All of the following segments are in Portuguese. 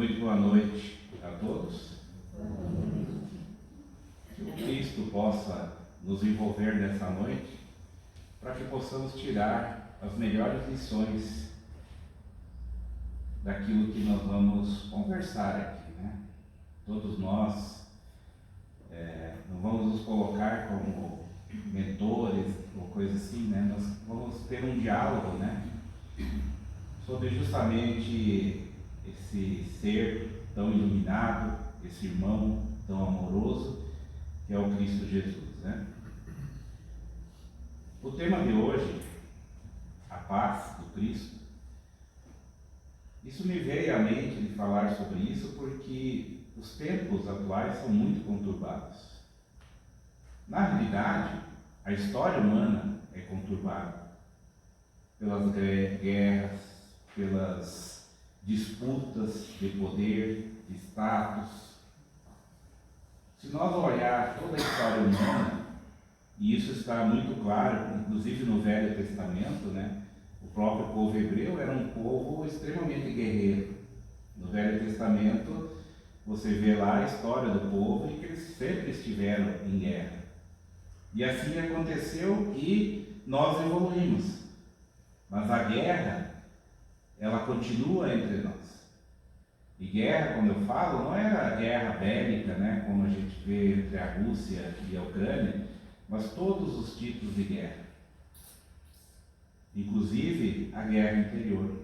Muito boa noite a todos. Que o Cristo possa nos envolver nessa noite para que possamos tirar as melhores lições daquilo que nós vamos conversar aqui, né? Todos nós não vamos nos colocar como mentores ou coisa assim, né? Nós vamos ter um diálogo, né? Sobre justamente esse ser tão iluminado, esse irmão tão amoroso, que é o Cristo Jesus, né? O tema de hoje, a paz do Cristo, isso me veio à mente de falar sobre isso porque os tempos atuais são muito conturbados. Na realidade, a história humana é conturbada pelas guerras, pelas disputas de poder, de status. Se nós olharmos toda a história humana, e isso está muito claro, inclusive no Velho Testamento, né? O próprio povo hebreu era um povo extremamente guerreiro. No Velho Testamento, você vê lá a história do povo e que eles sempre estiveram em guerra. E assim aconteceu e nós evoluímos. Mas a guerra, ela continua entre nós. E guerra, quando eu falo, não é a guerra bélica, né, como a gente vê entre a Rússia e a Ucrânia, mas todos os tipos de guerra. Inclusive a guerra interior.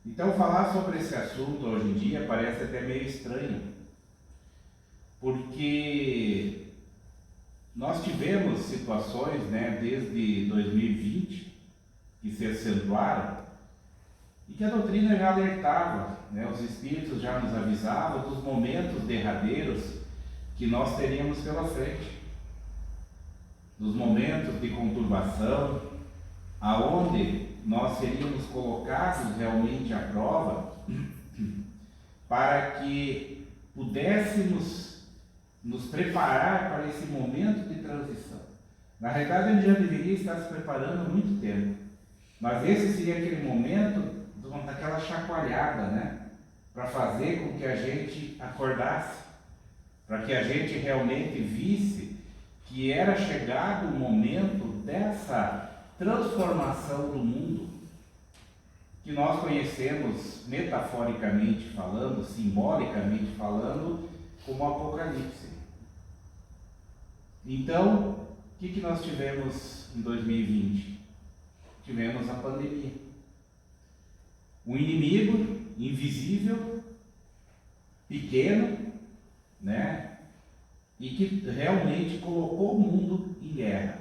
Então falar sobre esse assunto hoje em dia parece até meio estranho, porque nós tivemos situações, né, desde 2020 que se acentuaram e que a doutrina já alertava, né, os espíritos já nos avisavam dos momentos derradeiros que nós teríamos pela frente, dos momentos de conturbação, aonde nós seríamos colocados realmente à prova para que pudéssemos nos preparar para esse momento de transição. Na realidade, a gente já deveria estar se preparando há muito tempo, mas esse seria aquele momento daquela chacoalhada, né? Para fazer com que a gente acordasse, para que a gente realmente visse que era chegado o momento dessa transformação do mundo, que nós conhecemos metaforicamente falando, simbolicamente falando, como Apocalipse. Então, o que nós tivemos em 2020? Tivemos a pandemia. Um inimigo invisível, pequeno, né? E que realmente colocou o mundo em guerra.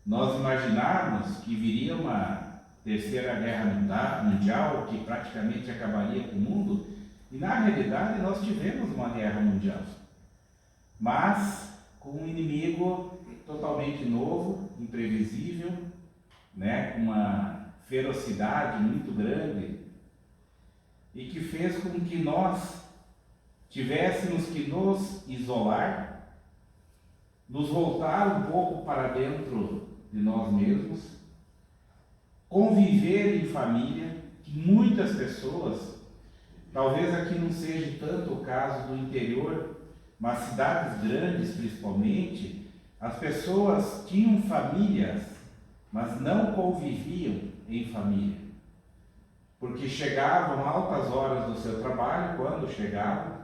Nós imaginávamos que viria uma terceira guerra mundial que praticamente acabaria com o mundo, e na realidade nós tivemos uma guerra mundial, mas com um inimigo totalmente novo, imprevisível, né? Com uma ferocidade muito grande, e que fez com que nós tivéssemos que nos isolar, nos voltar um pouco para dentro de nós mesmos, conviver em família, que muitas pessoas, talvez aqui não seja tanto o caso do interior, mas cidades grandes principalmente, as pessoas tinham famílias, mas não conviviam em família, porque chegavam altas horas do seu trabalho. Quando chegavam,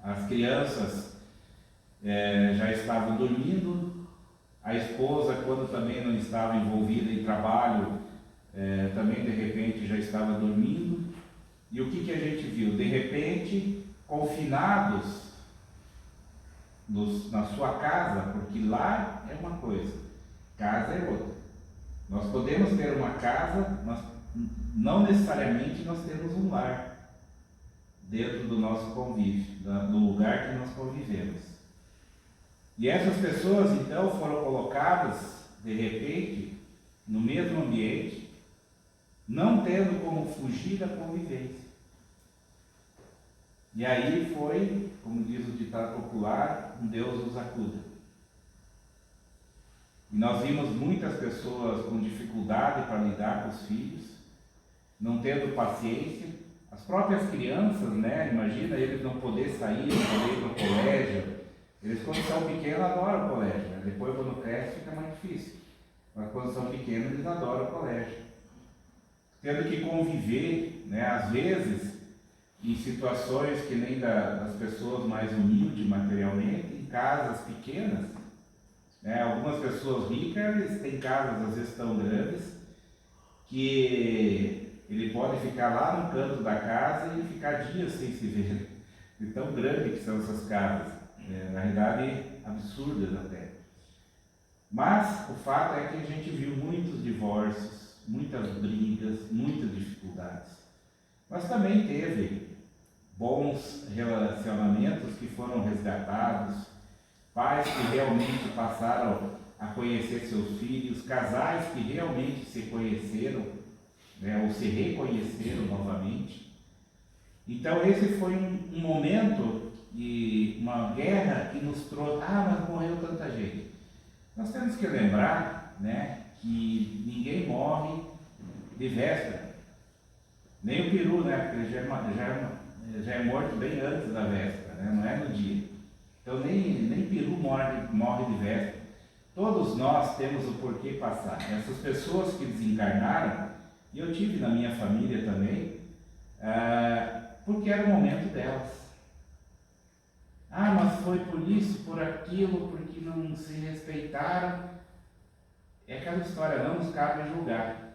as crianças já estavam dormindo, a esposa, quando também não estava envolvida em trabalho, também de repente já estava dormindo. E o que a gente viu? De repente, confinados na sua casa, porque lá é uma coisa, casa é outra. Nós podemos ter uma casa, mas não necessariamente nós temos um lar dentro do nosso convívio, do lugar que nós convivemos. E essas pessoas então foram colocadas de repente no mesmo ambiente, não tendo como fugir da convivência. E aí foi, como diz o ditado popular, um Deus nos acuda. E nós vimos muitas pessoas com dificuldade para lidar com os filhos, não tendo paciência. As próprias crianças, né? Imagina eles não poder sair, não poder ir para o colégio. Eles, quando são pequenos, adoram o colégio, né? Depois, quando cresce, fica mais difícil. Mas quando são pequenos, eles adoram o colégio. Tendo que conviver, né? Às vezes, em situações que nem das pessoas mais humildes materialmente, em casas pequenas, né? Algumas pessoas ricas, eles têm casas às vezes tão grandes que ele pode ficar lá no canto da casa e ficar dias sem se ver, de tão grande que são essas casas, na realidade absurdas até. Mas o fato é que a gente viu muitos divórcios, muitas brigas, muitas dificuldades. Mas também teve bons relacionamentos que foram resgatados, pais que realmente passaram a conhecer seus filhos, casais que realmente se conheceram, né, ou se reconheceram novamente. Então esse foi um momento de uma guerra que nos trouxe, mas morreu tanta gente. Nós temos que lembrar, né, que ninguém morre de véspera, nem o peru, né, porque ele já é morto bem antes da véspera, né, não é no dia. Então nem peru morre de véspera. Todos nós temos o porquê passar. Essas pessoas que desencarnaram, e eu tive na minha família também, porque era o momento delas. Mas foi por isso, por aquilo, porque não se respeitaram. É aquela história, não nos cabe julgar.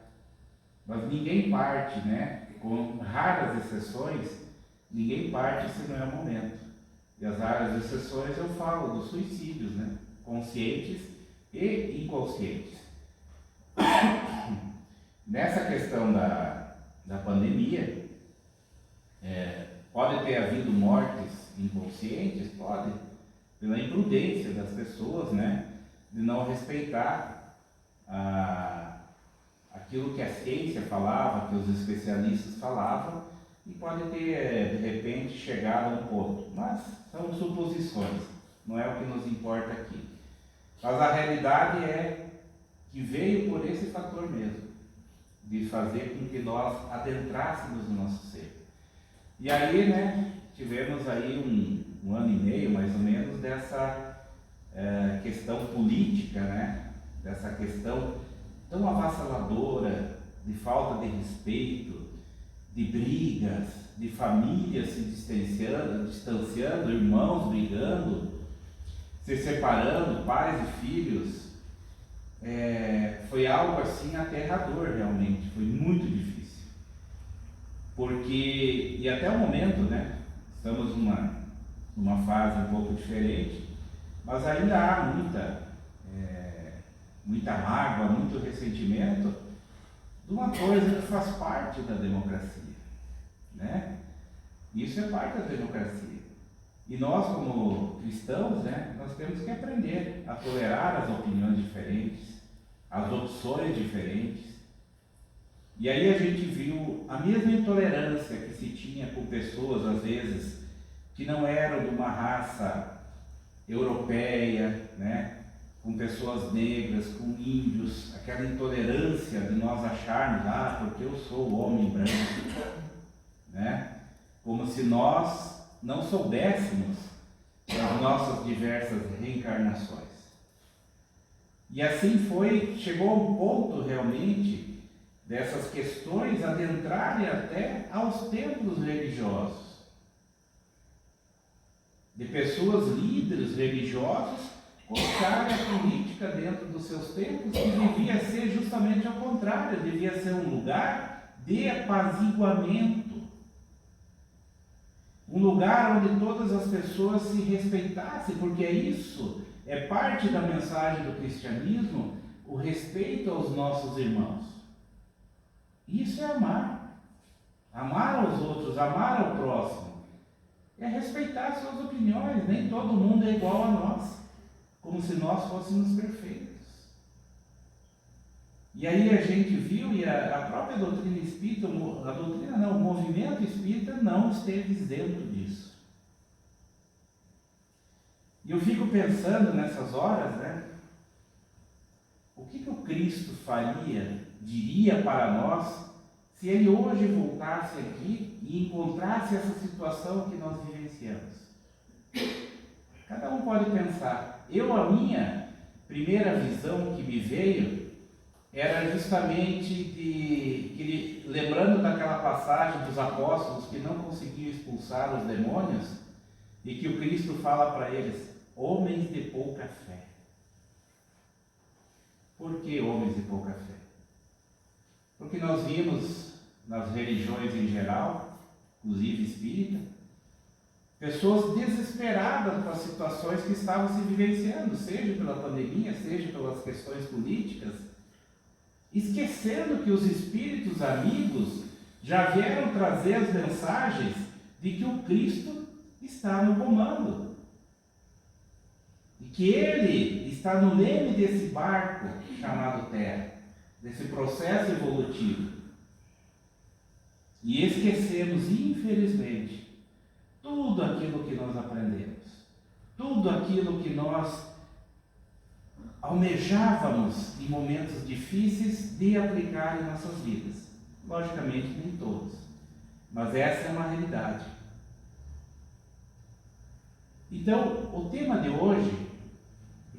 Mas ninguém parte, né? Com raras exceções, ninguém parte se não é o momento. E as raras exceções eu falo dos suicídios, né? Conscientes e inconscientes. Nessa questão da pandemia, pode ter havido mortes inconscientes? Pode, pela imprudência das pessoas, né? De não respeitar aquilo que a ciência falava, que os especialistas falavam, e pode ter, de repente, chegado a um ponto. Mas são suposições, não é o que nos importa aqui. Mas a realidade é que veio por esse fator mesmo, de fazer com que nós adentrássemos no nosso ser. E aí, né, tivemos aí um ano e meio, mais ou menos, dessa questão política, né, dessa questão tão avassaladora, de falta de respeito, de brigas, de famílias se distanciando, irmãos brigando, se separando, pais e filhos. Foi algo assim aterrador realmente, foi muito difícil. Porque, e até o momento, né, estamos numa fase um pouco diferente, mas ainda há muita mágoa, muito ressentimento de uma coisa que faz parte da democracia, né? Isso é parte da democracia. E nós, como cristãos, né, nós temos que aprender a tolerar as opiniões diferentes, as opções diferentes. E aí a gente viu a mesma intolerância que se tinha com pessoas, às vezes, que não eram de uma raça europeia, né? Com pessoas negras, com índios, aquela intolerância de nós acharmos, porque eu sou o homem branco, né? Como se nós não soubéssemos das nossas diversas reencarnações. E assim chegou a um ponto realmente dessas questões adentrarem até aos templos religiosos, de pessoas líderes religiosos colocarem a política dentro dos seus templos, que devia ser justamente ao contrário, devia ser um lugar de apaziguamento, um lugar onde todas as pessoas se respeitassem, porque isso é parte da mensagem do cristianismo, o respeito aos nossos irmãos. Isso é amar aos outros, amar ao próximo, é respeitar suas opiniões. Nem todo mundo é igual a nós, como se nós fôssemos perfeitos. E aí a gente viu, e a própria doutrina espírita, o movimento espírita não esteve isento disso. E eu fico pensando nessas horas, né, o que o Cristo diria para nós, se ele hoje voltasse aqui e encontrasse essa situação que nós vivenciamos? Cada um pode pensar. A minha primeira visão que me veio era justamente lembrando daquela passagem dos apóstolos que não conseguiam expulsar os demônios e que o Cristo fala para eles: homens de pouca fé. Por que homens de pouca fé? Porque nós vimos nas religiões em geral, inclusive espírita, pessoas desesperadas com as situações que estavam se vivenciando, seja pela pandemia, seja pelas questões políticas, esquecendo que os espíritos amigos já vieram trazer as mensagens de que o Cristo está no comando. E que Ele está no leme desse barco chamado Terra, desse processo evolutivo. E esquecemos, infelizmente, tudo aquilo que nós aprendemos, tudo aquilo que nós almejávamos em momentos difíceis de aplicar em nossas vidas. Logicamente, nem todos, mas essa é uma realidade. Então, o tema de hoje,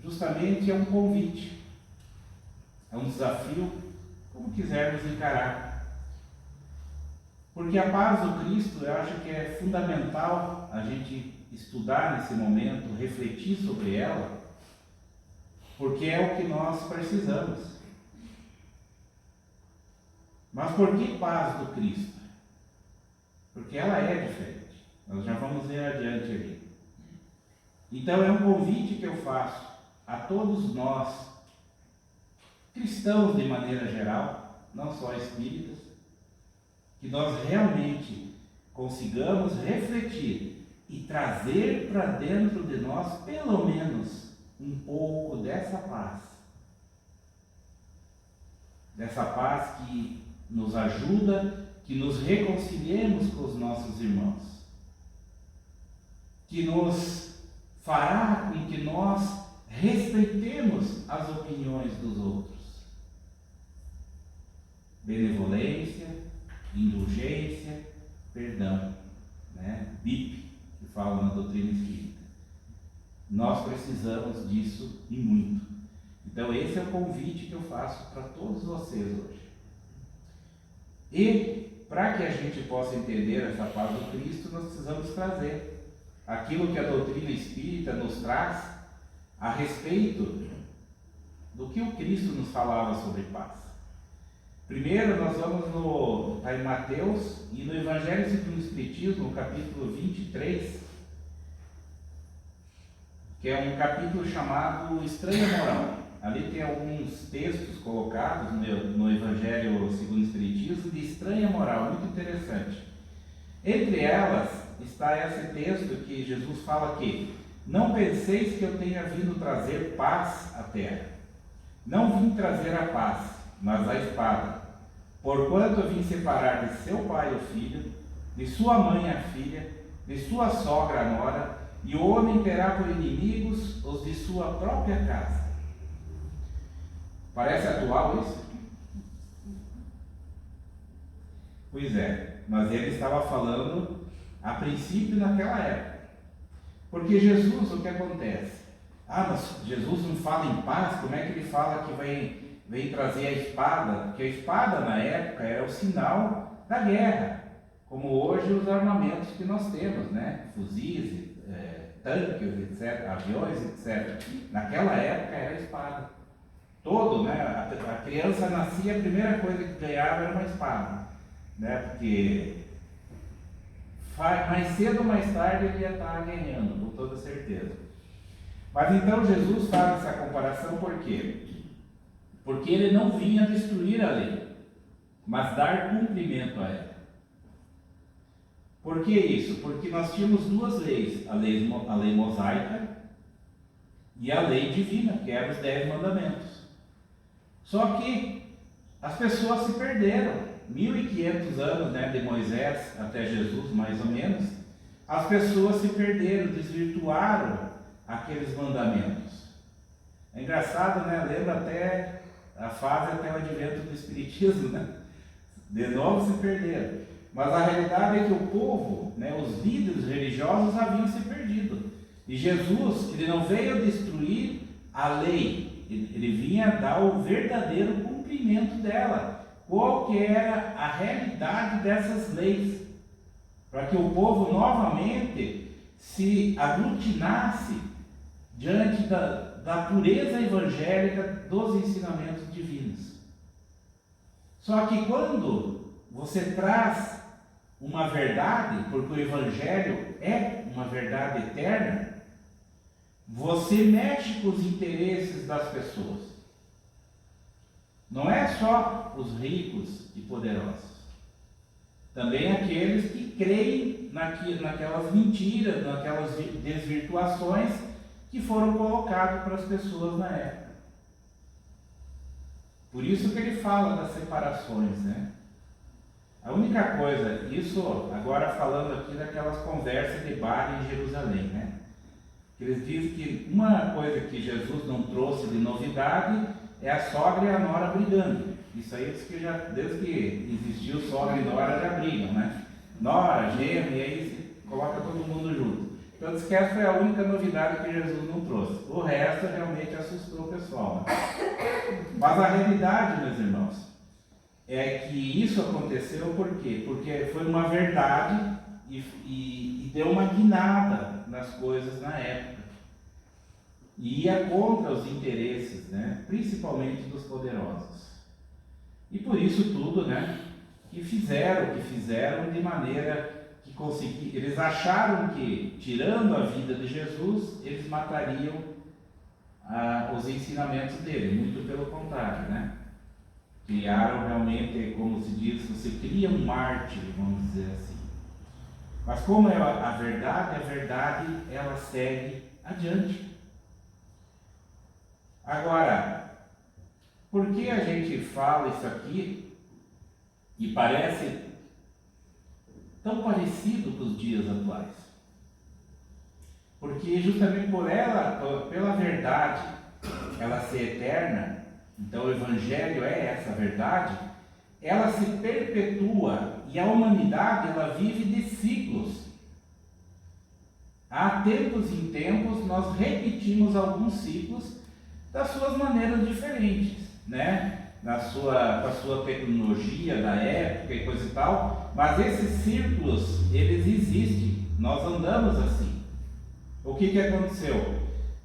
justamente, é um convite, é um desafio, como quisermos encarar. Porque a paz do Cristo, eu acho que é fundamental a gente estudar nesse momento, refletir sobre ela, porque é o que nós precisamos. Mas por que paz do Cristo? Porque ela é diferente. Nós já vamos ver adiante ali. Então é um convite que eu faço a todos nós, cristãos de maneira geral, não só espíritas, que nós realmente consigamos refletir e trazer para dentro de nós, pelo menos, um pouco dessa paz. Dessa paz que nos ajuda, que nos reconciliemos com os nossos irmãos. Que nos fará com que nós respeitemos as opiniões dos outros. Benevolência, indulgência, perdão, né? BIP, que fala na doutrina espírita. Nós precisamos disso e muito. Então esse é o convite que eu faço para todos vocês hoje. E para que a gente possa entender essa paz do Cristo, nós precisamos trazer aquilo que a doutrina espírita nos traz a respeito do que o Cristo nos falava sobre paz. Primeiro, nós vamos em Mateus e no Evangelho segundo o Espiritismo, no capítulo 23, que é um capítulo chamado Estranha Moral. Ali tem alguns textos colocados no Evangelho segundo o Espiritismo de estranha moral, muito interessante. Entre elas está esse texto que Jesus fala aqui: não penseis que eu tenha vindo trazer paz à terra. Não vim trazer a paz, mas a espada. Porquanto eu vim separar de seu pai o filho, de sua mãe a filha, de sua sogra a nora, e o homem terá por inimigos os de sua própria casa. Parece atual isso? Pois é, mas ele estava falando a princípio naquela época. Porque Jesus, o que acontece? Mas Jesus não fala em paz, como é que ele fala que vem trazer a espada? Porque a espada na época era o sinal da guerra, como hoje os armamentos que nós temos, né? Fuzis, tanques, etc., aviões, etc. Naquela época era a espada. Né? A criança nascia, a primeira coisa que ganhava era uma espada, né? Porque mais cedo ou mais tarde ele ia estar ganhando, com toda certeza. Mas então Jesus faz essa comparação por quê? Porque ele não vinha destruir a lei, mas dar cumprimento a ela. Por que isso? Porque nós tínhamos duas leis, a lei mosaica e a lei divina, que eram os 10 mandamentos. Só que as pessoas se perderam. 1500 anos, né, de Moisés até Jesus, mais ou menos, as pessoas se perderam, desvirtuaram aqueles mandamentos. É engraçado, né? Lembra até a fase até o advento do Espiritismo, né? De novo se perderam. Mas a realidade é que o povo, né, os líderes religiosos haviam se perdido. E Jesus, ele não veio destruir a lei, ele vinha dar o verdadeiro cumprimento dela. Qual que era a realidade dessas leis? Para que o povo novamente se aglutinasse diante da pureza evangélica dos ensinamentos divinos. Só que quando você traz uma verdade, porque o Evangelho é uma verdade eterna, você mexe com os interesses das pessoas. Não é só os ricos e poderosos. Também aqueles que creem naquelas mentiras, naquelas desvirtuações que foram colocadas para as pessoas na época. Por isso que ele fala das separações, né? A única coisa, isso agora falando aqui daquelas conversas de bar em Jerusalém, né? Que eles dizem que uma coisa que Jesus não trouxe de novidade é a sogra e a nora brigando. Isso aí diz que já, desde que existiu sogra e nora já brigam, né? Nora, gêmea, e aí se coloca todo mundo junto. Então diz que essa foi a única novidade que Jesus não trouxe. O resto realmente assustou o pessoal, né? Mas a realidade, meus irmãos, é que isso aconteceu por quê? Porque foi uma verdade e deu uma guinada nas coisas na época. E ia contra os interesses, né? Principalmente dos poderosos. E por isso tudo, né? Que fizeram de maneira que conseguiram. Eles acharam que, tirando a vida de Jesus, eles matariam os ensinamentos dele. Muito pelo contrário, né? Criaram realmente, como se diz, você cria um mártir, vamos dizer assim. Mas como é a verdade ela segue adiante. Agora, por que a gente fala isso aqui e parece tão parecido com os dias atuais? Porque justamente pela verdade, ela ser eterna, então o Evangelho é essa verdade, ela se perpetua e a humanidade ela vive de ciclos. Há tempos em tempos nós repetimos alguns ciclos das suas maneiras diferentes, né? Com a sua tecnologia da época e coisa e tal, mas esses círculos, eles existem, nós andamos assim. O que aconteceu?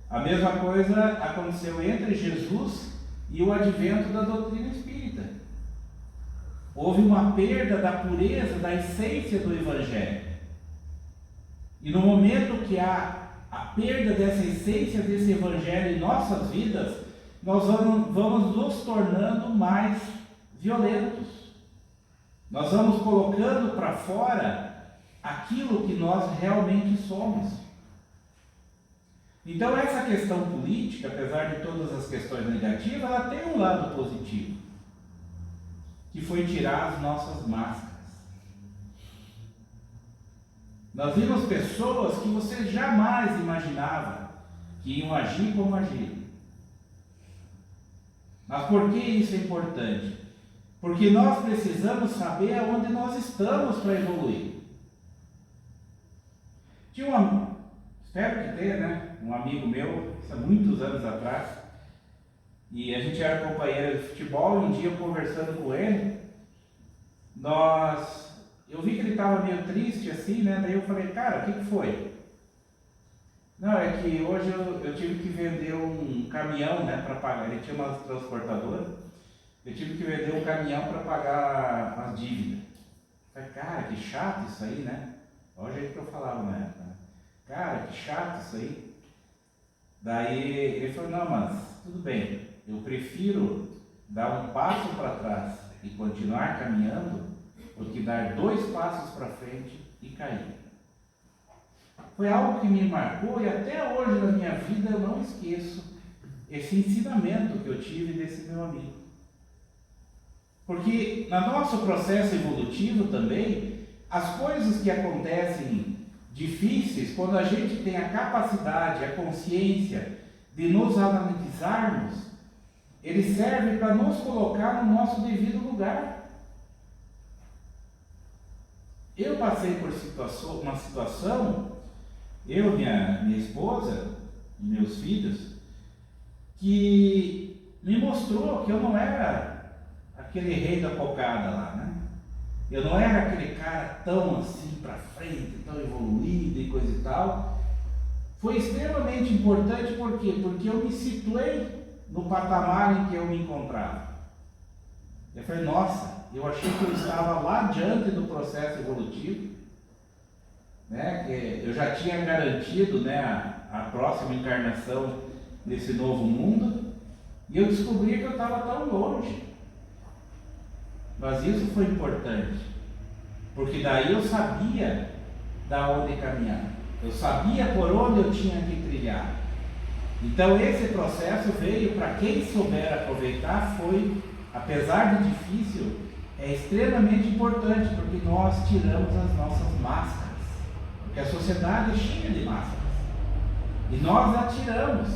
A mesma coisa aconteceu entre Jesus e o advento da doutrina espírita. Houve uma perda da pureza, da essência do Evangelho. E no momento que há a perda dessa essência desse Evangelho em nossas vidas, nós vamos nos tornando mais violentos. Nós vamos colocando para fora aquilo que nós realmente somos. Então essa questão política, apesar de todas as questões negativas, ela tem um lado positivo, que foi tirar as nossas máscaras. Nós vimos pessoas que você jamais imaginava que iam agir como agiram. Mas por que isso é importante? Porque nós precisamos saber aonde nós estamos para evoluir. Espero que tenha, né? Um amigo meu, há muitos anos atrás, e a gente era companheiro de futebol, e um dia conversando com ele, eu vi que ele estava meio triste assim, né? Daí eu falei, cara, o que foi? Não, é que hoje eu tive que vender um caminhão, né, para pagar. Ele tinha uma transportadora, eu tive que vender um caminhão para pagar as dívidas. Eu falei, cara, que chato isso aí, né? Olha o jeito que eu falava na época, né? Cara, que chato isso aí. Daí ele falou, não, mas tudo bem, eu prefiro dar um passo para trás e continuar caminhando do que dar 2 passos para frente e cair. Foi algo que me marcou e até hoje na minha vida eu não esqueço esse ensinamento que eu tive desse meu amigo. Porque no nosso processo evolutivo também, as coisas que acontecem difíceis, quando a gente tem a capacidade, a consciência de nos analisarmos, ele serve para nos colocar no nosso devido lugar. eu passei por uma situação, eu, minha esposa e meus filhos, que me mostrou que eu não era aquele rei da cocada lá, né? Eu não era aquele cara tão assim para frente, tão evoluído e coisa e tal. Foi extremamente importante, por quê? Porque eu me situei no patamar em que eu me encontrava. Eu falei, nossa, eu achei que eu estava lá adiante do processo evolutivo, né? Que eu já tinha garantido, né, a próxima encarnação nesse novo mundo, e eu descobri que eu estava tão longe. Mas isso foi importante, porque daí eu sabia da onde caminhar, eu sabia por onde eu tinha que trilhar. Então esse processo veio, para quem souber aproveitar, foi, apesar de difícil, é extremamente importante, porque nós tiramos as nossas máscaras, porque a sociedade é cheia de máscaras, e nós a tiramos.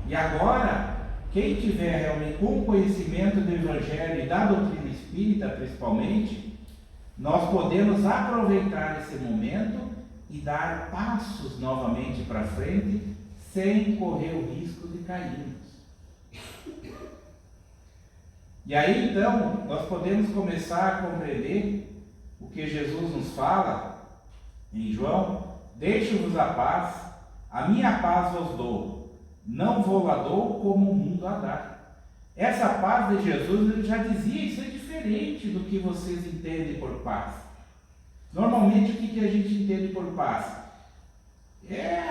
E agora, quem tiver realmente com conhecimento do Evangelho e da doutrina espírita principalmente, nós podemos aproveitar esse momento e dar passos novamente para frente, sem correr o risco de cairmos. E aí então, nós podemos começar a compreender o que Jesus nos fala em João: deixo-vos a paz, a minha paz vos dou, não vou lá dou como o mundo a dá. Essa paz de Jesus, ele já dizia, isso é diferente do que vocês entendem por paz. Normalmente o que a gente entende por paz? É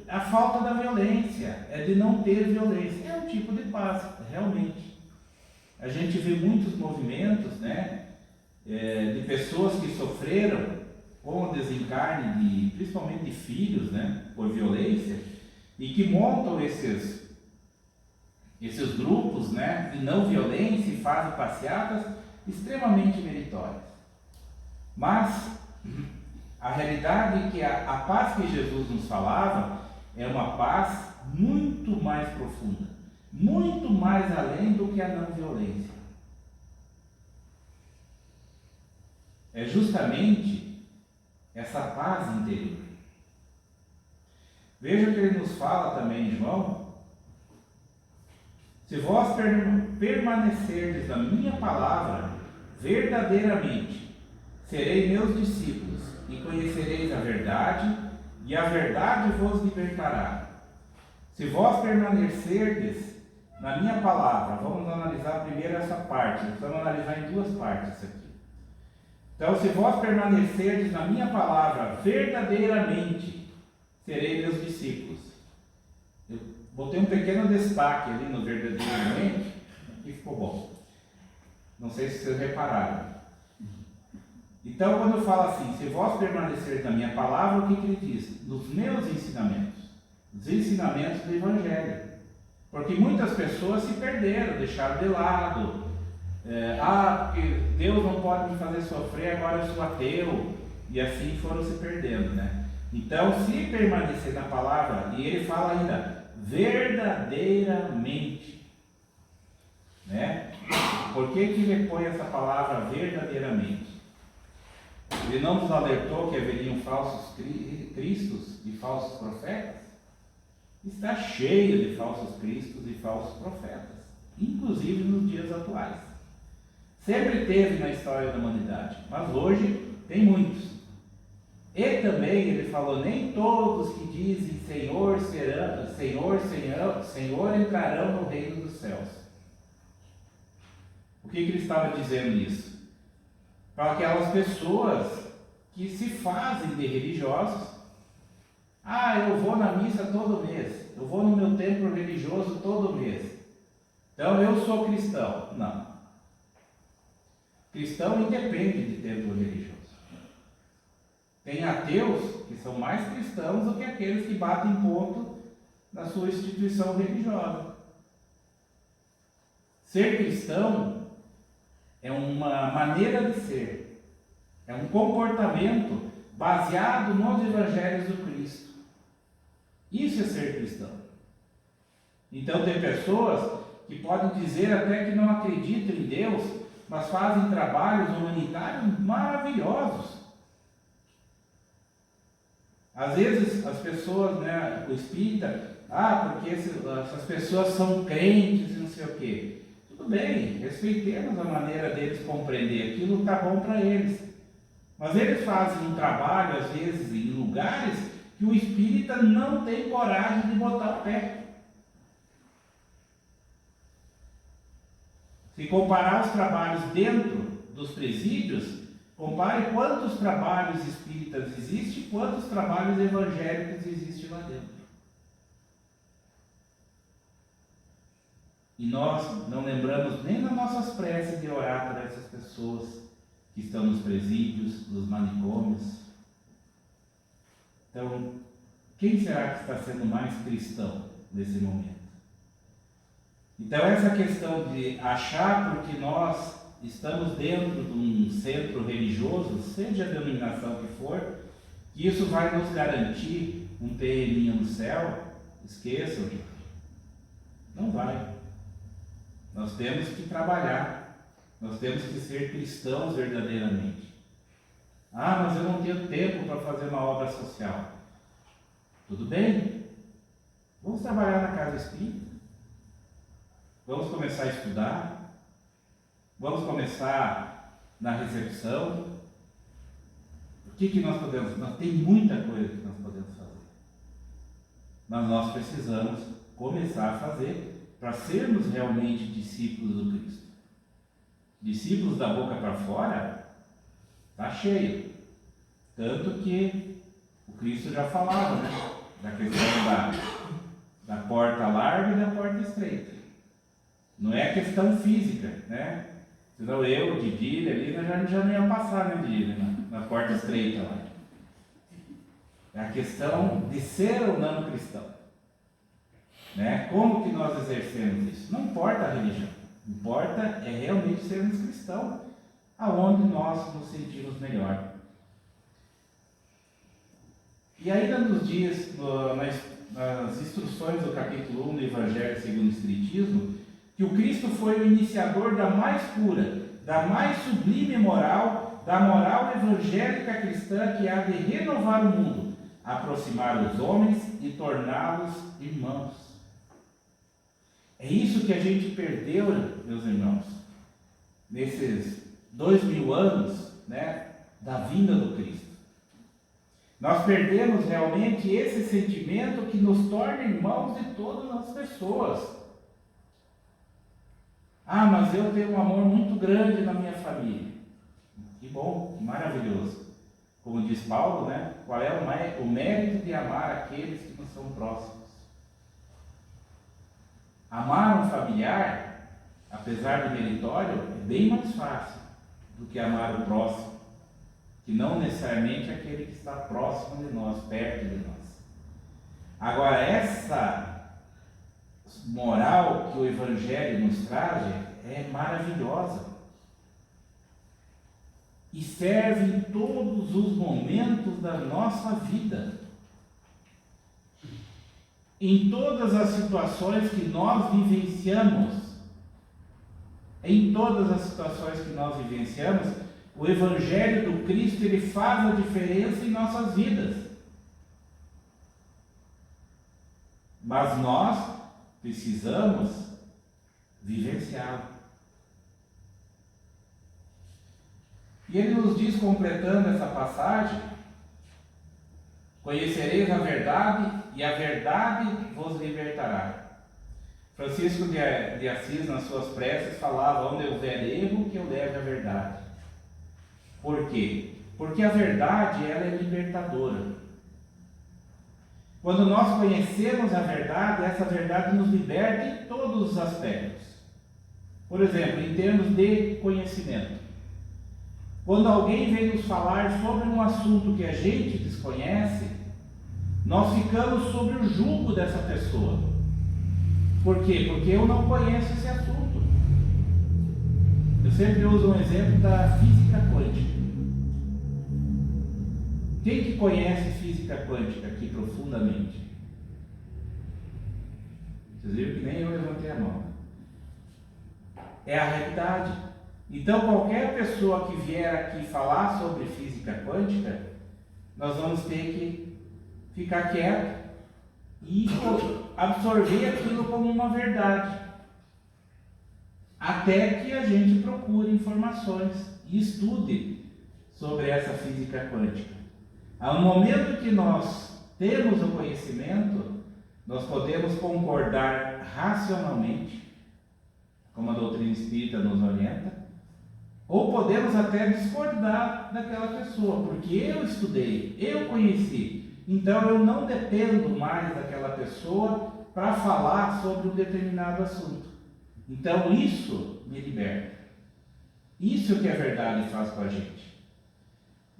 a falta da violência, é de não ter violência. É um tipo de paz, realmente. A gente vê muitos movimentos, né, de pessoas que sofreram com o desencarne, principalmente de filhos, né, por violência, e que montam esses grupos, né, de não violência e fazem passeatas extremamente meritórias. Mas a realidade é que a paz que Jesus nos falava é uma paz muito mais profunda, muito mais além do que a não violência. É justamente essa paz interior. Veja que ele nos fala também em João: se vós permanecerdes na minha palavra verdadeiramente, sereis meus discípulos, e conhecereis a verdade, e a verdade vos libertará. Se vós permanecerdes na minha palavra, vamos analisar primeiro essa parte, vamos analisar em duas partes isso aqui. Então, se vós permanecerdes na minha palavra verdadeiramente, sereis meus discípulos. Eu botei um pequeno destaque ali no verdadeiramente, e ficou bom. Não sei se vocês repararam. Então, quando fala assim, se vós permanecerdes na minha palavra, o que ele diz? Nos meus ensinamentos, os ensinamentos do Evangelho. Porque muitas pessoas se perderam, deixaram de lado. Porque Deus não pode me fazer sofrer, agora eu sou ateu. E assim foram se perdendo, né? Então, se permanecer na palavra, e ele fala ainda, verdadeiramente, né? Por que ele põe essa palavra verdadeiramente? Ele não nos alertou que haveriam falsos cristos e falsos profetas? Está cheio de falsos cristos e falsos profetas, inclusive nos dias atuais. Sempre teve na história da humanidade, mas hoje tem muitos. E também ele falou, nem todos que dizem Senhor, Senhor entrarão no reino dos céus. O que ele estava dizendo isso? Para aquelas pessoas que se fazem de religiosos. Eu vou na missa todo mês, eu vou no meu templo religioso todo mês, então eu sou cristão. Não. Cristão independe de templo religioso. Tem ateus que são mais cristãos do que aqueles que batem ponto na sua instituição religiosa. Ser cristão é uma maneira de ser, é um comportamento baseado nos evangelhos do Cristo. Isso é ser cristão. Então tem pessoas que podem dizer até que não acreditam em Deus, mas fazem trabalhos humanitários maravilhosos. Às vezes as pessoas, né, o espírita, porque essas pessoas são crentes e não sei o quê. Tudo bem, respeitemos a maneira deles compreender aquilo, está bom para eles. Mas eles fazem um trabalho, às vezes, em lugares que o espírita não tem coragem de botar o pé. Se comparar os trabalhos dentro dos presídios, compare quantos trabalhos espíritas existem e quantos trabalhos evangélicos existem lá dentro. E nós não lembramos nem nas nossas preces de orar por essas pessoas que estão nos presídios, nos manicômios. Então, quem será que está sendo mais cristão nesse momento? Então, essa questão de achar porque nós estamos dentro de um centro religioso, seja a denominação que for, que isso vai nos garantir um terreninho no céu, esqueçam, não vai. Nós temos que trabalhar, nós temos que ser cristãos verdadeiramente. Mas eu não tenho tempo para fazer uma obra social. Tudo bem, vamos trabalhar na casa espírita, vamos começar a estudar, vamos começar na recepção. O que nós podemos? Nós tem muita coisa que nós podemos fazer, mas nós precisamos começar a fazer para sermos realmente discípulos do Cristo. Discípulos da boca para fora, está cheio. Tanto que o Cristo já falava, né, da questão da porta larga e da porta estreita. Não é questão física, né? Senão eu, Didi, ali, nós já não ia passar, né, Didi, na porta estreita lá. É a questão de ser ou não cristão. Né? Como que nós exercemos isso? Não importa a religião, importa é realmente sermos cristãos, aonde nós nos sentimos melhor. E ainda nos diz, nas instruções do capítulo 1 do Evangelho segundo o Espiritismo, que o Cristo foi o iniciador da mais pura, da mais sublime moral, da moral evangélica cristã que há de renovar o mundo, aproximar os homens e torná-los irmãos. É isso que a gente perdeu, meus irmãos, nesses 2000 anos, né, da vinda do Cristo. Nós perdemos realmente esse sentimento que nos torna irmãos de todas as pessoas. Mas eu tenho um amor muito grande na minha família. Que bom, que maravilhoso. Como diz Paulo, né, qual é o mérito de amar aqueles que nos são próximos? Amar um familiar, apesar de meritório, é bem mais fácil do que amar o próximo, que não necessariamente é aquele que está próximo de nós, perto de nós. Agora, essa moral que o Evangelho nos traz é maravilhosa e serve em todos os momentos da nossa vida. Em todas as situações que nós vivenciamos, o Evangelho do Cristo ele faz a diferença em nossas vidas. Mas nós precisamos vivenciá-lo. E ele nos diz, completando essa passagem: conhecereis a verdade, e a verdade vos libertará. Francisco de Assis, nas suas preces, falava: onde houver erro, que eu leve a verdade. Por quê? Porque a verdade, ela é libertadora. Quando nós conhecemos a verdade, essa verdade nos liberta em todos os aspectos. Por exemplo, em termos de conhecimento. Quando alguém vem nos falar sobre um assunto que a gente desconhece, nós ficamos sob o jugo dessa pessoa. Por quê? Porque eu não conheço esse assunto. Eu sempre uso um exemplo da física quântica. Quem que conhece física quântica aqui profundamente? Vocês viram que nem eu levantei a mão. É a realidade. Então, qualquer pessoa que vier aqui falar sobre física quântica, nós vamos ter que ficar quieto e absorver aquilo como uma verdade, até que a gente procure informações e estude sobre essa física quântica. Ao momento que nós temos o conhecimento, nós podemos concordar racionalmente, como a doutrina espírita nos orienta, ou podemos até discordar daquela pessoa, porque eu estudei, eu conheci, então eu não dependo mais daquela pessoa para falar sobre um determinado assunto. Então isso me liberta. Isso que a verdade faz com a gente.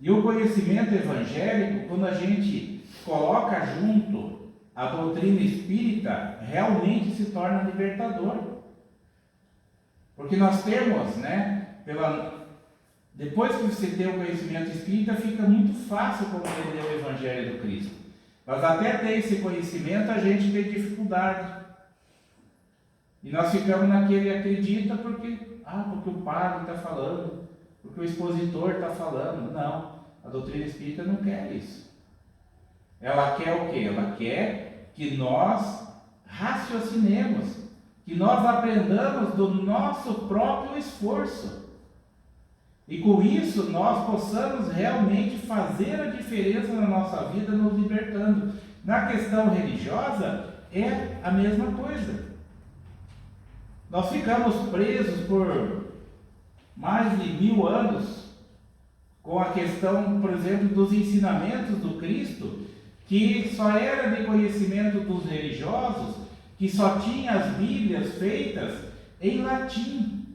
E o conhecimento evangélico, quando a gente coloca junto a doutrina espírita, realmente se torna libertador. Porque nós temos, depois que você tem o conhecimento espírita, fica muito fácil compreender o Evangelho do Cristo. Mas até ter esse conhecimento, a gente tem dificuldade. E nós ficamos naquele acredita porque o padre está falando, porque o expositor está falando. Não, a doutrina espírita não quer isso. Ela quer o quê? Ela quer que nós raciocinemos, que nós aprendamos do nosso próprio esforço. E com isso nós possamos realmente fazer a diferença na nossa vida, nos libertando. Na questão religiosa é a mesma coisa. Nós ficamos presos por mais de 1000 anos com a questão, por exemplo, dos ensinamentos do Cristo, que só era de conhecimento dos religiosos, que só tinha as Bíblias feitas em latim.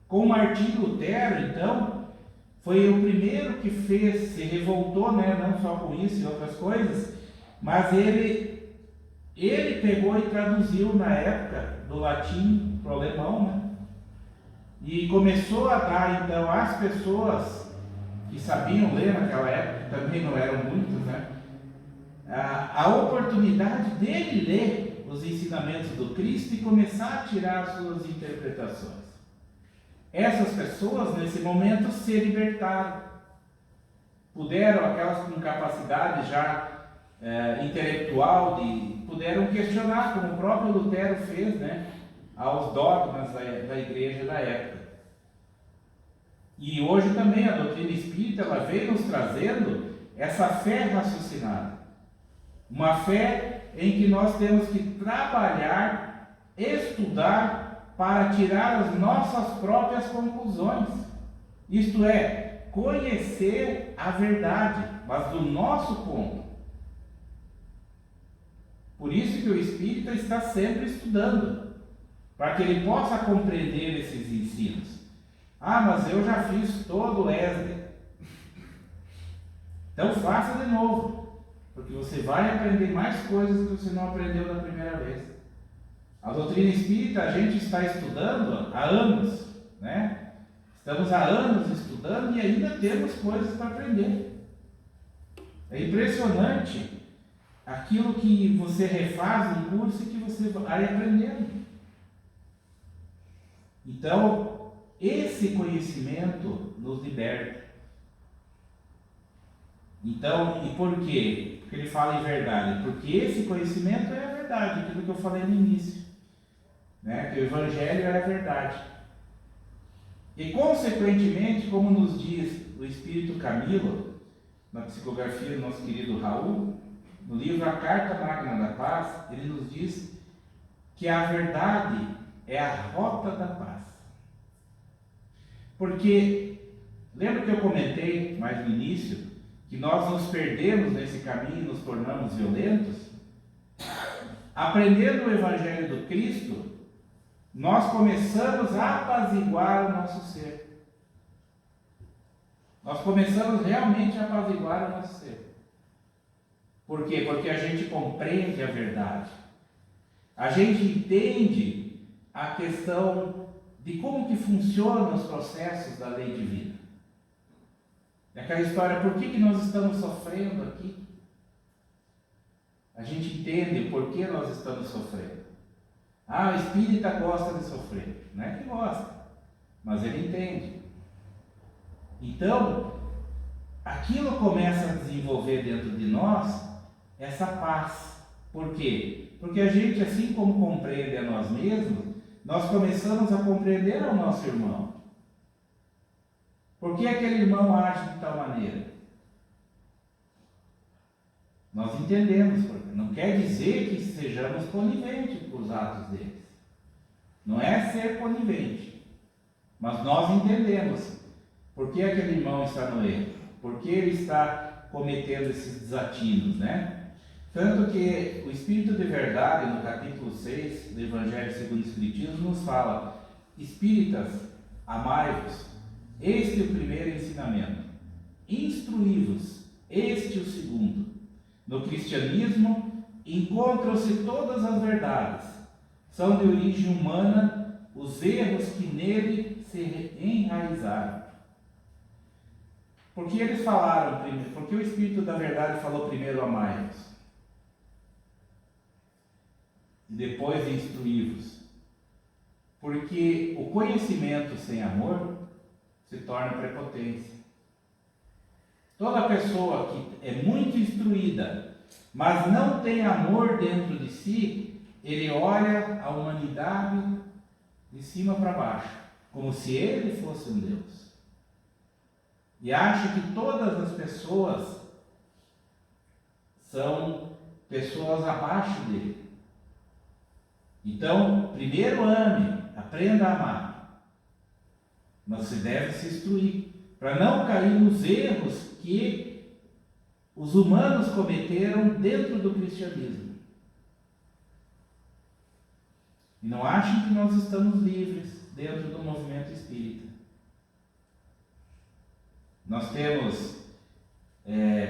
Com Martim Lutero, então, foi o primeiro que se revoltou, não só com isso e outras coisas, mas ele pegou e traduziu na época do latim para o alemão, e começou a dar então às pessoas que sabiam ler naquela época, que também não eram muitos, a oportunidade dele ler os ensinamentos do Cristo e começar a tirar as suas interpretações. Essas pessoas nesse momento se libertaram, puderam, aquelas com capacidade já intelectual, puderam questionar, como o próprio Lutero fez, aos dogmas da igreja da época. E hoje também a doutrina espírita ela vem nos trazendo essa fé raciocinada, uma fé em que nós temos que trabalhar, estudar para tirar as nossas próprias conclusões, isto é, conhecer a verdade, mas do nosso ponto. Por isso que o espírita está sempre estudando, para que ele possa compreender esses ensinos. Mas eu já fiz todo o ESD. Então faça de novo, porque você vai aprender mais coisas que você não aprendeu da primeira vez. A doutrina espírita a gente está estudando há anos, Estamos há anos estudando e ainda temos coisas para aprender. É impressionante aquilo que você refaz no curso e que você vai aprendendo. Então, esse conhecimento nos liberta. Então, e por quê? Porque ele fala em verdade. Porque esse conhecimento é a verdade, aquilo que eu falei no início. Que o Evangelho é a verdade. E, consequentemente, como nos diz o Espírito Camilo, na psicografia do nosso querido Raul, no livro A Carta Magna da Paz, ele nos diz que a verdade é a rota da paz. Porque, lembra que eu comentei mais no início, que nós nos perdemos nesse caminho e nos tornamos violentos? Aprendendo o Evangelho do Cristo, nós começamos a apaziguar o nosso ser. Nós começamos realmente a apaziguar o nosso ser. Por quê? Porque a gente compreende a verdade. A gente entende a questão de como que funcionam os processos da lei divina. É aquela história, por que nós estamos sofrendo aqui? A gente entende o porquê nós estamos sofrendo. O espírita gosta de sofrer. Não é que gosta, mas ele entende. Então, aquilo começa a desenvolver dentro de nós essa paz. Por quê? Porque a gente, assim como compreende a nós mesmos, nós começamos a compreender ao nosso irmão. Por que aquele irmão age de tal maneira? Nós entendemos, porque não quer dizer que sejamos coniventes com os atos deles. Não é ser conivente, mas nós entendemos por que aquele irmão está no erro, por que ele está cometendo esses desatinos, né? Tanto que o Espírito de Verdade, no capítulo 6 do Evangelho segundo o Espiritismo, nos fala: espíritas, amai-vos, este é o primeiro ensinamento, instruí-vos, este é o segundo. No cristianismo encontram-se todas as verdades, são de origem humana os erros que nele se enraizaram. Por que eles falaram primeiro? Porque o Espírito da Verdade falou primeiro amai-vos e depois instruí-vos. Porque o conhecimento sem amor se torna prepotência. Toda pessoa que é muito instruída, mas não tem amor dentro de si, ele olha a humanidade de cima para baixo, como se ele fosse um Deus. E acha que todas as pessoas são pessoas abaixo dele. Então, primeiro ame, aprenda a amar. Mas você deve se instruir, para não cair nos erros que os humanos cometeram dentro do cristianismo. E não achem que nós estamos livres dentro do movimento espírita. Nós temos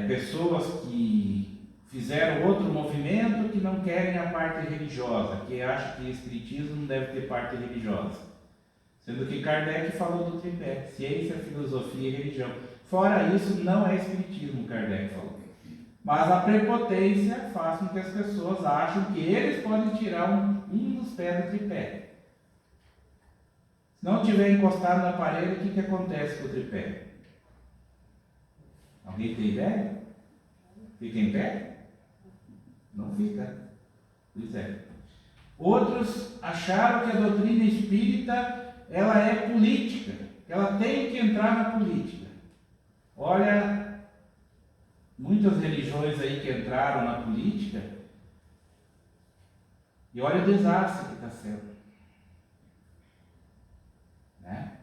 pessoas que fizeram outro movimento que não querem a parte religiosa, que acham que o espiritismo não deve ter parte religiosa. Sendo que Kardec falou do tripé: ciência, filosofia e religião. Fora isso, não é espiritismo, Kardec falou. Mas a prepotência faz com que as pessoas achem que eles podem tirar um dos pés do tripé. Se não tiver encostado na parede, o que acontece com o tripé? Alguém tem ideia? Fica em pé? Não fica. Pois é. Outros acharam que a doutrina espírita ela é política, que ela tem que entrar na política. Olha, muitas religiões aí que entraram na política, e olha o desastre que está sendo. Né?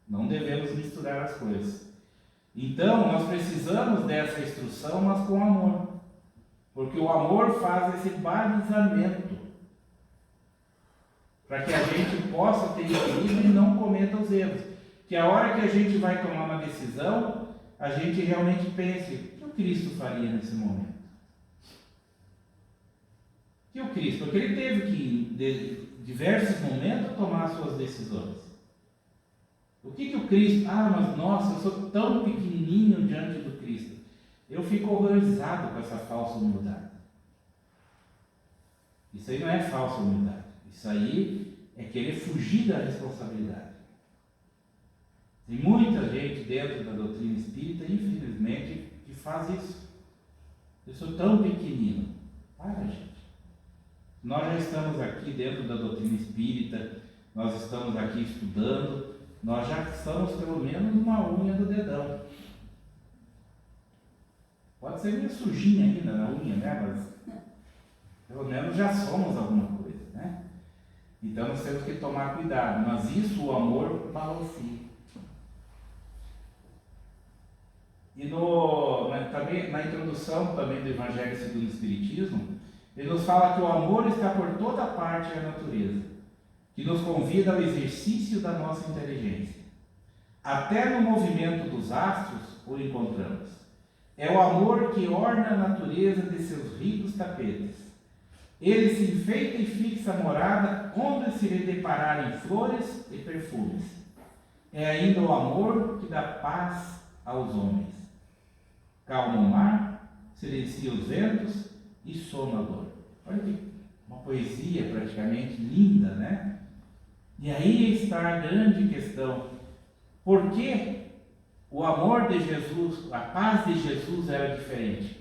Não devemos misturar as coisas. Então, nós precisamos dessa instrução, mas com amor. Porque o amor faz esse balizamento, para que a gente possa ter equilíbrio e não cometa os erros. Que a hora que a gente vai tomar uma decisão, a gente realmente pense: o que o Cristo faria nesse momento? O que o Cristo? Porque ele teve que, em diversos momentos, tomar as suas decisões. O que o Cristo... mas nossa, eu sou tão pequenininho diante do Cristo. Eu fico horrorizado com essa falsa humildade. Isso aí não é falsa humildade. Isso aí é querer fugir da responsabilidade. Tem muita gente dentro da doutrina espírita, infelizmente, que faz isso. Eu sou tão pequenino. Para, gente. Nós já estamos aqui dentro da doutrina espírita, nós estamos aqui estudando, nós já estamos pelo menos uma unha do dedão. Pode ser meio sujinha ainda na unha, né? Mas pelo menos já somos alguma coisa, né? Então nós temos que tomar cuidado, mas isso o amor balanceia. E também, na introdução também do Evangelho segundo o Espiritismo, ele nos fala que o amor está por toda parte da natureza, que nos convida ao exercício da nossa inteligência. Até no movimento dos astros o encontramos. É o amor que orna a natureza de seus ricos tapetes. Ele se enfeita e fixa a morada onde se lhe depararem flores e perfumes. É ainda o amor que dá paz aos homens. Calma o mar, silencia os ventos e soma a dor. Olha que uma poesia praticamente linda, né? E aí está a grande questão. Por que o amor de Jesus, a paz de Jesus era diferente.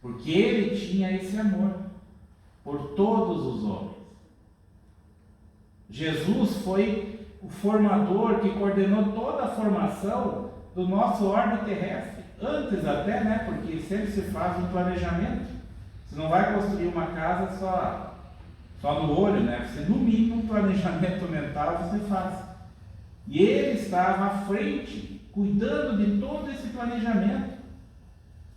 Porque ele tinha esse amor por todos os homens. Jesus foi o formador que coordenou toda a formação do nosso orbe terrestre. Antes até, né? Porque sempre se faz um planejamento. Você não vai construir uma casa só no olho, né? Você, no mínimo, um planejamento mental você faz. E ele estava à frente, cuidando de todo esse planejamento.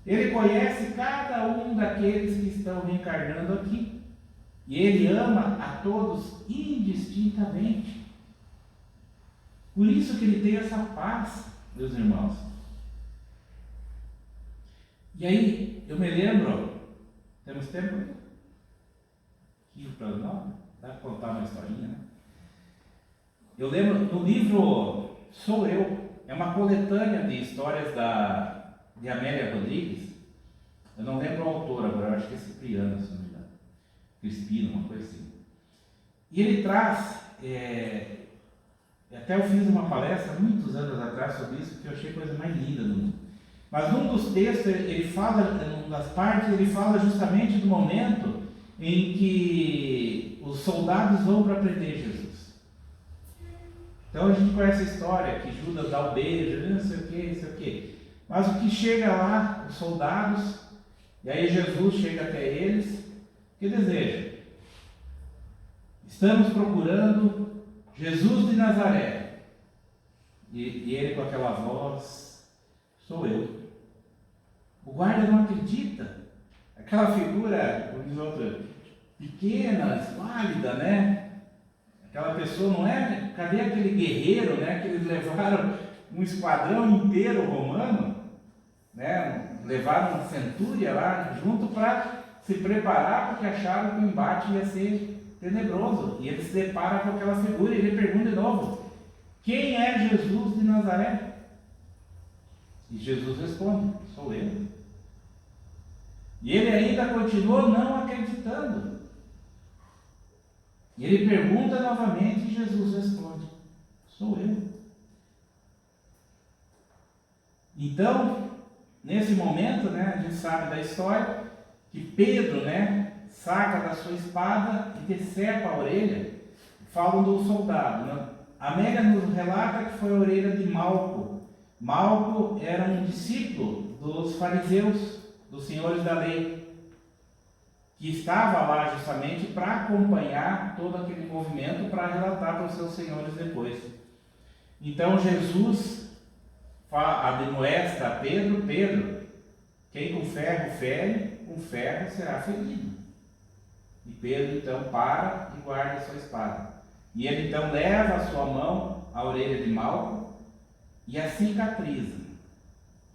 Ele conhece cada um daqueles que estão reencarnando aqui. E ele ama a todos indistintamente. Por isso que ele tem essa paz, meus irmãos. E aí, eu me lembro, temos tempo? Aqui para nós, dá para contar uma historinha, né? Eu lembro no livro Sou Eu, é uma coletânea de histórias de Amélia Rodrigues. Eu não lembro o autor agora, eu acho que é Cipriano, se não me engano. Crispino, uma coisa assim. E ele traz, até eu fiz uma palestra muitos anos atrás sobre isso, que eu achei a coisa mais linda do mundo. Mas num dos textos, ele fala, numa das partes, ele fala justamente do momento em que os soldados vão para prender Jesus. Então a gente conhece a história, que Judas dá o beijo, não sei o que, não sei o que. Mas o que chega lá, os soldados, e aí Jesus chega até eles, que deseja? Estamos procurando Jesus de Nazaré. E ele com aquela voz, sou eu. O guarda não acredita. Aquela figura, como diz outra, pequena, esquálida, né? Aquela pessoa não é... Cadê aquele guerreiro, né? Que eles levaram um esquadrão inteiro romano, né? Levaram uma centúria lá junto para se preparar, porque acharam que o embate ia ser tenebroso. E ele se depara com aquela figura e ele pergunta de novo: quem é Jesus de Nazaré? E Jesus responde: sou eu. E ele ainda continuou não acreditando. E ele pergunta novamente e Jesus responde: sou eu. Então, nesse momento, né, a gente sabe da história que Pedro, né, saca da sua espada e decepa a orelha. Falam do soldado, né? Amélia nos relata que foi a orelha de Malco. Malco era um discípulo dos fariseus, dos senhores da lei, que estava lá justamente para acompanhar todo aquele movimento, para relatar para os seus senhores depois. Então Jesus admoesta a Pedro: Pedro, quem com ferro fere, com ferro será ferido. E Pedro então para e guarda a sua espada. E ele então leva a sua mão à orelha de Malco e a cicatriza.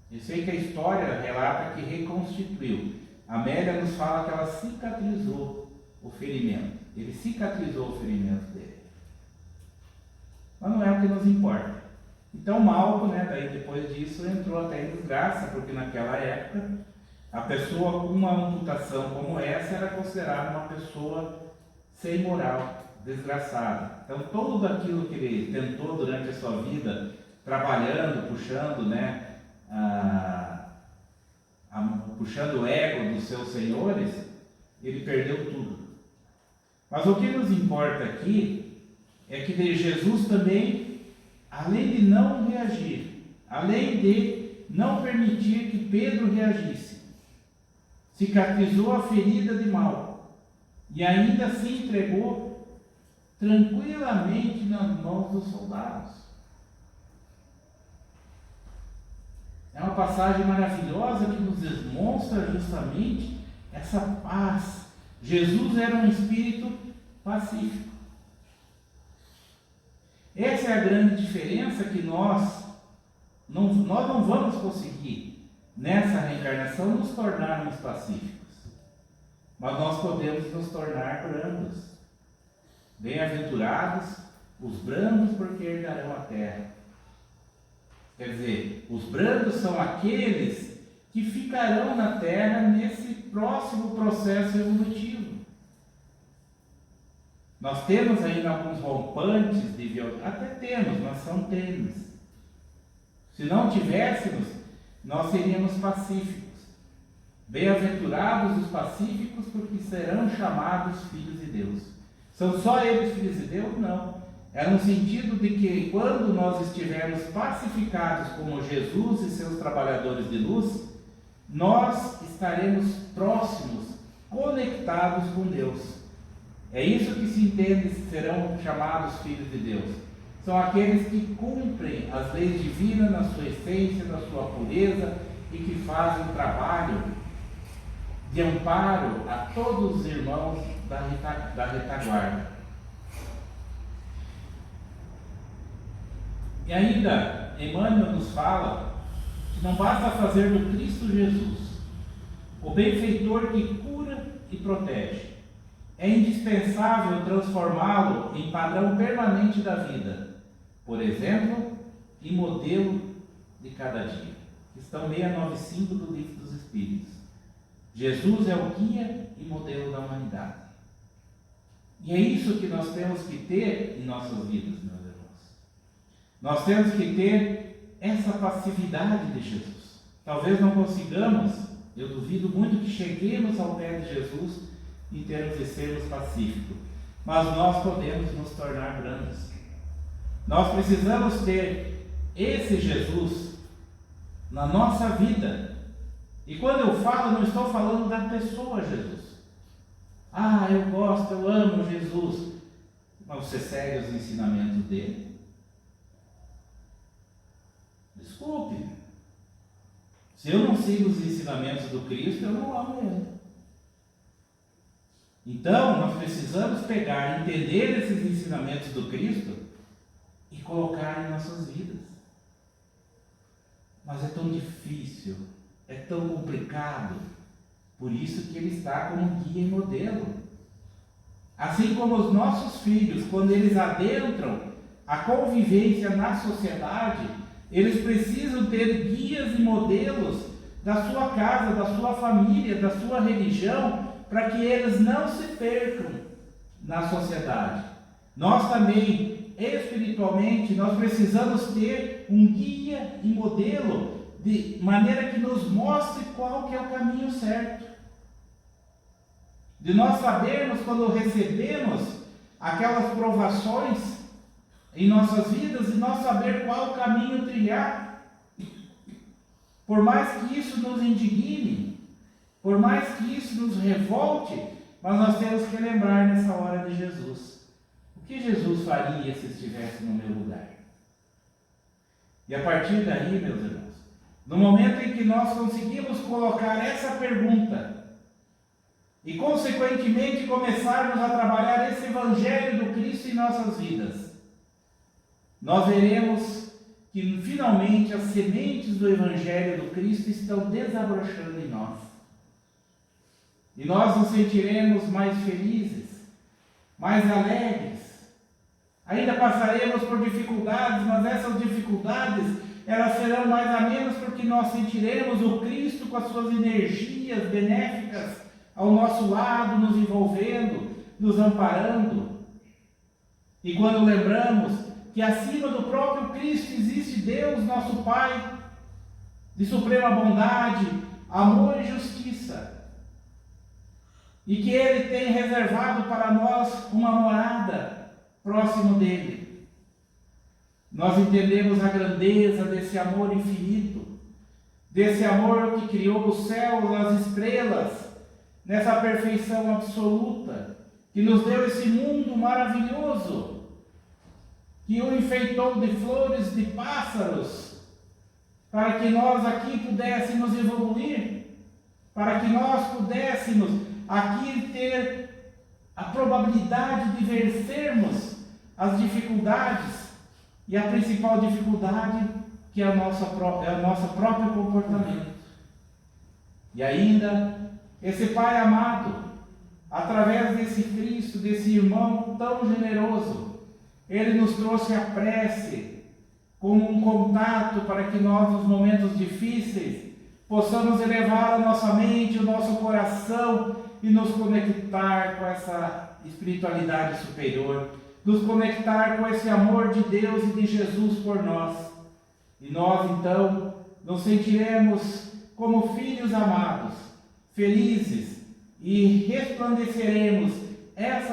Eu sei que a história relata que reconstituiu. Amélia nos fala que ela cicatrizou o ferimento. Ele cicatrizou o ferimento dele. Mas não é o que nos importa. Então Malco, né, daí depois disso, entrou até em desgraça, porque naquela época a pessoa com uma amputação como essa era considerada uma pessoa sem moral, desgraçada. Então tudo aquilo que ele tentou durante a sua vida, trabalhando, puxando, né, puxando o ego dos seus senhores, ele perdeu tudo. Mas o que nos importa aqui é que Jesus também, além de não reagir, além de não permitir que Pedro reagisse, cicatrizou a ferida de Malco e ainda se entregou tranquilamente nas mãos dos soldados. É uma passagem maravilhosa que nos demonstra justamente essa paz. Jesus era um espírito pacífico. Essa é a grande diferença, que nós não vamos conseguir, nessa reencarnação, nos tornarmos pacíficos. Mas nós podemos nos tornar brandos. Bem-aventurados os brandos, porque herdarão a terra. Quer dizer, os brandos são aqueles que ficarão na Terra nesse próximo processo evolutivo. Nós temos ainda alguns rompantes de violência, até temos, mas são tênues. Se não tivéssemos, nós seríamos pacíficos. Bem-aventurados os pacíficos, porque serão chamados filhos de Deus. São só eles filhos de Deus? Não. É no sentido de que quando nós estivermos pacificados como Jesus e seus trabalhadores de luz, nós estaremos próximos, conectados com Deus. É isso que se entende, serão chamados filhos de Deus. São aqueles que cumprem as leis divinas na sua essência, na sua pureza, e que fazem um trabalho de amparo a todos os irmãos da retaguarda. E ainda, Emmanuel nos fala que não basta fazer do Cristo Jesus o benfeitor que cura e protege. É indispensável transformá-lo em padrão permanente da vida, por exemplo, e modelo de cada dia. Questão 695 do Livro dos Espíritos. Jesus é o guia e modelo da humanidade. E é isso que nós temos que ter em nossas vidas, meus irmãos. Nós temos que ter essa passividade de Jesus. Talvez não consigamos, eu duvido muito que cheguemos ao pé de Jesus em termos de sermos pacíficos, mas nós podemos nos tornar brandos. Nós precisamos ter esse Jesus na nossa vida. E quando eu falo, não estou falando da pessoa Jesus. Ah, eu gosto, eu amo Jesus. Mas você segue os ensinamentos dele? Desculpe. Se eu não sigo os ensinamentos do Cristo, eu não amo ele. Então, nós precisamos pegar, entender esses ensinamentos do Cristo e colocar em nossas vidas. Mas é tão difícil, é tão complicado. Por isso que ele está como guia e modelo. Assim como os nossos filhos, quando eles adentram a convivência na sociedade, eles precisam ter guias e modelos da sua casa, da sua família, da sua religião, para que eles não se percam na sociedade. Nós também, espiritualmente, nós precisamos ter um guia e modelo de maneira que nos mostre qual que é o caminho certo. De nós sabermos quando recebemos aquelas provações em nossas vidas e nós saber qual caminho trilhar. Por mais que isso nos indigne, por mais que isso nos revolte, mas nós temos que lembrar nessa hora de Jesus. O que Jesus faria se estivesse no meu lugar? E a partir daí, meus irmãos, no momento em que nós conseguimos colocar essa pergunta e, consequentemente, começarmos a trabalhar esse Evangelho do Cristo em nossas vidas, nós veremos que, finalmente, as sementes do Evangelho do Cristo estão desabrochando em nós. E nós nos sentiremos mais felizes, mais alegres. Ainda passaremos por dificuldades, mas essas dificuldades, elas serão mais amenas porque nós sentiremos o Cristo com as suas energias benéficas ao nosso lado, nos envolvendo, nos amparando. E quando lembramos que acima do próprio Cristo existe Deus, nosso Pai, de suprema bondade, amor e justiça, e que Ele tem reservado para nós uma morada próximo dEle, nós entendemos a grandeza desse amor infinito, desse amor que criou os céus, as estrelas, nessa perfeição absoluta, que nos deu esse mundo maravilhoso, que o enfeitou de flores, de pássaros, para que nós aqui pudéssemos evoluir, para que nós pudéssemos aqui ter a probabilidade de vencermos as dificuldades, e a principal dificuldade que é o nosso próprio comportamento. E ainda, esse Pai amado, através desse Cristo, desse irmão tão generoso, Ele nos trouxe a prece como um contato para que nós, nos momentos difíceis, possamos elevar a nossa mente, o nosso coração e nos conectar com essa espiritualidade superior, nos conectar com esse amor de Deus e de Jesus por nós. E nós, então, nos sentiremos como filhos amados, felizes, e resplandeceremos essa